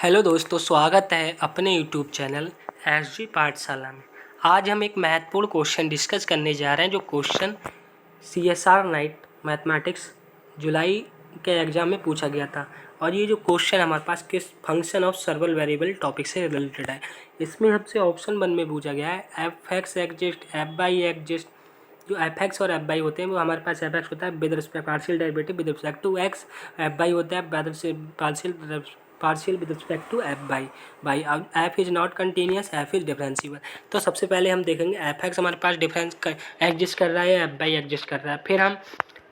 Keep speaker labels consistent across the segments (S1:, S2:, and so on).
S1: Hello दोस्तों, स्वागत है अपने यूट्यूब चैनल एसजी पाठशाला में। आज हम एक महत्वपूर्ण क्वेश्चन डिस्कस करने जा रहे हैं, जो क्वेश्चन CSR नाइट मैथमेटिक्स जुलाई के एग्ज़ाम में पूछा गया था। और ये जो क्वेश्चन हमारे पास किस function of several variable topic से रिलेटेड है। इसमें हमसे ऑप्शन 1 में पूछा गया है F x exist, F y exist. जो एफ एक्स और एफ बाई होते हैं वो हमारे पास एफ एक्स होता है with respect partial derivative with respect to x, F y होता है partial with respect to F y. अब F is not continuous, F is differentiable. तो सबसे पहले हम देखेंगे एफ एक्स हमारे पास डिफरेंस एग्जिस्ट कर रहा है, एफ बाई एग्जिस्ट कर रहा है। फिर हम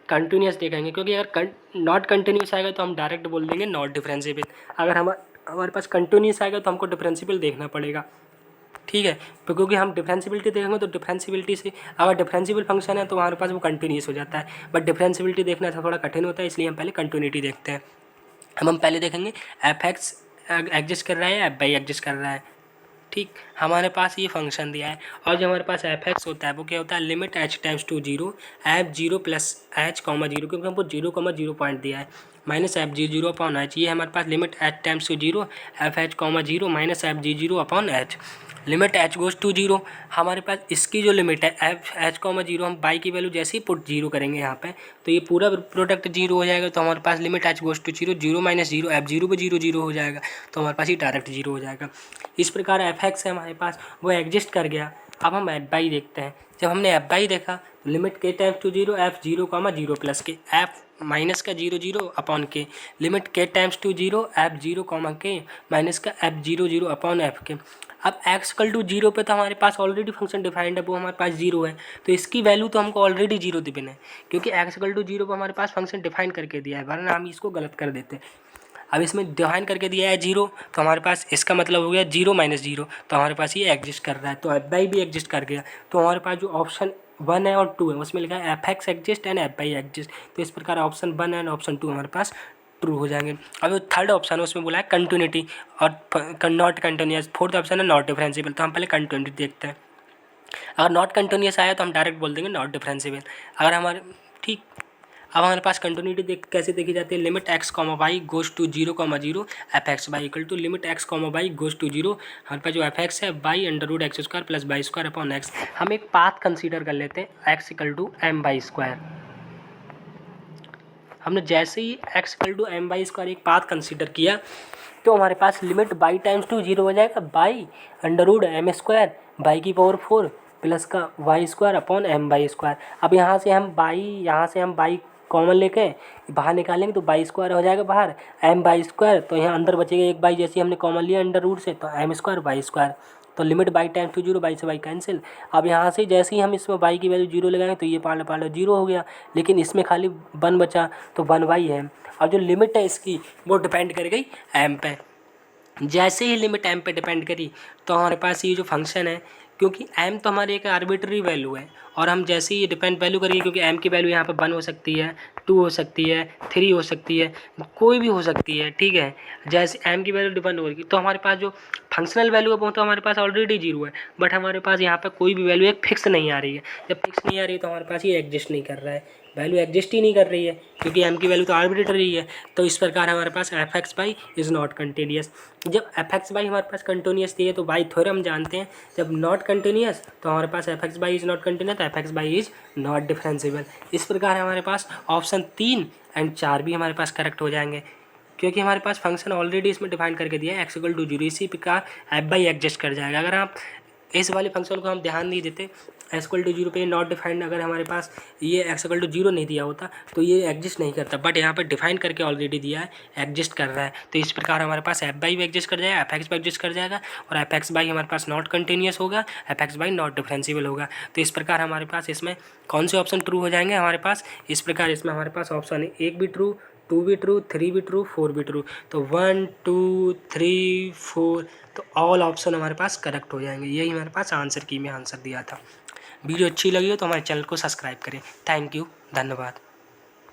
S1: कंटिन्यूस देखेंगे, क्योंकि अगर नॉट कंटिन्यूस आएगा तो हम डायरेक्ट बोल देंगे नॉट डिफरेंशिएबल। अगर हमारे पास कंटिन्यूस आएगा तो हमको डिफरेंशिएबल देखना पड़ेगा, ठीक है। तो क्योंकि हम डिफरेंशिएबिलिटी देखेंगे तो डिफरेंशिएबिलिटी से अगर डिफरेंशिएबल फंक्शन है तो हमारे पास वो कंटिन्यूस हो जाता है, बट डिफरेंशिएबिलिटी देखना थोड़ा कठिन होता है, इसलिए हम पहले कंटिन्यूटी देखते हैं। हम पहले देखेंगे एफ एक्स एग्जिस्ट कर रहा है, एफ बाई एग्जिस्ट कर रहा है, ठीक। हमारे पास ये फंक्शन दिया है और जो हमारे पास एफ एक्स होता है वो क्या होता है, limit h tends to zero, f zero plus h comma zero, क्योंकि हमको 0,0 पॉइंट दिया है, minus f g zero upon h. ये हमारे पास limit h tends to zero, f h comma zero minus f g zero upon h. Limit h goes to zero, हमारे पास इसकी जो लिमिट है एफ एच कॉमा जीरो, हम y की वैल्यू जैसे ही पुट जीरो करेंगे यहाँ पे तो ये पूरा प्रोडक्ट जीरो हो जाएगा। तो हमारे पास limit h goes to zero, zero minus zero, f zero पे जीरो जीरो हो जाएगा, तो हमारे पास ये डायरेक्ट जीरो हो जाएगा। इस प्रकार एफ एक्स है हमारे पास वो एग्जिस्ट कर गया। अब हम एफ बाई देखते हैं। जब हमने एफ बाई देखा तो limit k tends to zero, f zero comma zero plus k, f minus का zero zero upon k, limit k tends to zero, f zero comma k minus का f zero zero upon f k. अब x equal to zero पे तो हमारे पास already function defined है, वो हमारे पास zero है, तो इसकी वैल्यू तो हमको ऑलरेडी जीरो देना है, क्योंकि एक्स इक्वल टू जीरो पर हमारे पास फंक्शन डिफाइन करके दिया है, वरना हम इसको गलत कर देते। अब इसमें डिफाइन करके दिया है जीरो, तो हमारे पास इसका मतलब हो गया जीरो माइनस जीरो, तो हमारे पास ये एग्जिस्ट कर रहा है, तो एफ बाई भी एग्जिस्ट कर गया। तो हमारे पास जो ऑप्शन 1 है और 2 है उसमें लिखा है F x exist and F y exist, तो इस प्रकार ऑप्शन 1 एंड ऑप्शन 2 हमारे पास ट्रू हो जाएंगे। अब जो थर्ड ऑप्शन है उसमें बोला है कंटिन्यूटी और नॉट कंटिन्यूस। फोर्थ ऑप्शन है नॉट डिफरेंशिएबल, तो हम पहले कंटिन्यूटी देखते हैं। अगर नॉट कंटिन्यूस आया तो हम डायरेक्ट बोल देंगे नॉट डिफरेंशिएबल। अगर हमारे ठीक, अब हमारे पास कंटिन्यूटी कैसे देखी जाती है, limit x comma y goes to zero comma zero, f x y equal to limit x comma y goes to zero. हमारे पास जो एफ एक्स है y under root x square plus y square upon x. हम एक path consider कर लेते हैं x equal to m by square. हमने जैसे ही x equal to m by square एक पाथ कंसीडर किया तो हमारे पास limit by times to zero हो जाएगा, by under root m square by की पावर 4 प्लस का y square upon m by square. अब यहाँ से हम बाई कॉमन लेके बाहर निकालेंगे तो बाई स्क्वायर हो जाएगा बाहर, एम बाई स्क्वायर, तो यहाँ अंदर बचेगा एक बाई, जैसे हमने कॉमन लिया अंडर रूट से, तो एम स्क्वायर बाई स्क्वायर। तो limit by times to zero, by से बाई कैंसिल। अब यहाँ से जैसे ही हम इसमें बाई की वैल्यू जीरो लगाएंगे तो ये पार्ट जीरो हो गया, लेकिन इसमें खाली 1 बचा, तो 1 बाई है। और जो लिमिट है इसकी वो डिपेंड कर गई एम पे। जैसे ही लिमिट एम पे डिपेंड करी तो हमारे पास ये जो फंक्शन है, क्योंकि एम तो हमारी एक आर्बिट्री वैल्यू है, और हम जैसे ही डिपेंड वैल्यू करेंगे, क्योंकि एम की वैल्यू यहाँ पे 1 हो सकती है, 2 हो सकती है, 3 हो सकती है, कोई भी हो सकती है, ठीक है। जैसे एम की वैल्यू डिपेंड होगी तो हमारे पास जो फंक्शनल वैल्यू है वो तो हमारे पास ऑलरेडी जीरो है, बट हमारे पास यहाँ पे कोई भी वैल्यू एक फिक्स नहीं आ रही है। जब फिक्स नहीं आ रही है तो हमारे पास ये एग्जिस्ट नहीं कर रहा है, वैल्यू एग्जिस्ट ही नहीं कर रही है, क्योंकि एम की वैल्यू तो आर्बिट्ररी है। तो इस प्रकार हमारे पास F x y is not continuous. जब एफ एक्स बाई हमारे पास कंटिन्यूस थी तो बाई थ्योरम जानते हैं, जब नॉट कंटिन्यूस तो हमारे पास F x y is not continuous, f x y is not differentiable. इस प्रकार हमारे पास ऑप्शन 3 एंड 4 भी हमारे पास करेक्ट हो जाएंगे, क्योंकि हमारे पास फंक्शन ऑलरेडी इसमें डिफाइन करके दिया है एक्स इक्वल टू जीरो। इसी प्रकार एफ बाई एडजस्ट कर जाएगा। अगर आप इस वाले फंक्शन को हम ध्यान नहीं देते, एक्स इक्वल टू जीरो पे नॉट डिफाइंड, अगर हमारे पास ये एक्स इक्वल टू जीरो नहीं दिया होता तो ये एग्जिस्ट नहीं करता, बट यहाँ पर डिफाइन करके ऑलरेडी दिया है, एग्जिस्ट कर रहा है। तो इस प्रकार हमारे पास एफ बाई भी एग्जिस्ट कर जाएगा, एफ एक्स भी एग्जिस्ट कर जाएगा, और एफ एक्स बाई हमारे पास नॉट कंटिन्यूस होगा, F x by not differentiable होगा। तो इस प्रकार हमारे पास इसमें कौन से ऑप्शन ट्रू हो जाएंगे हमारे पास, इस प्रकार इसमें हमारे पास ऑप्शन है 1 भी ट्रू, 2 भी ट्रू, 3 भी ट्रू, 4 भी ट्रू। तो 1 2 3 4, तो ऑल ऑप्शन हमारे पास करेक्ट हो जाएंगे। यही हमारे पास आंसर की में आंसर दिया था। वीडियो अच्छी लगी हो तो हमारे चैनल को सब्सक्राइब करें। थैंक यू, धन्यवाद।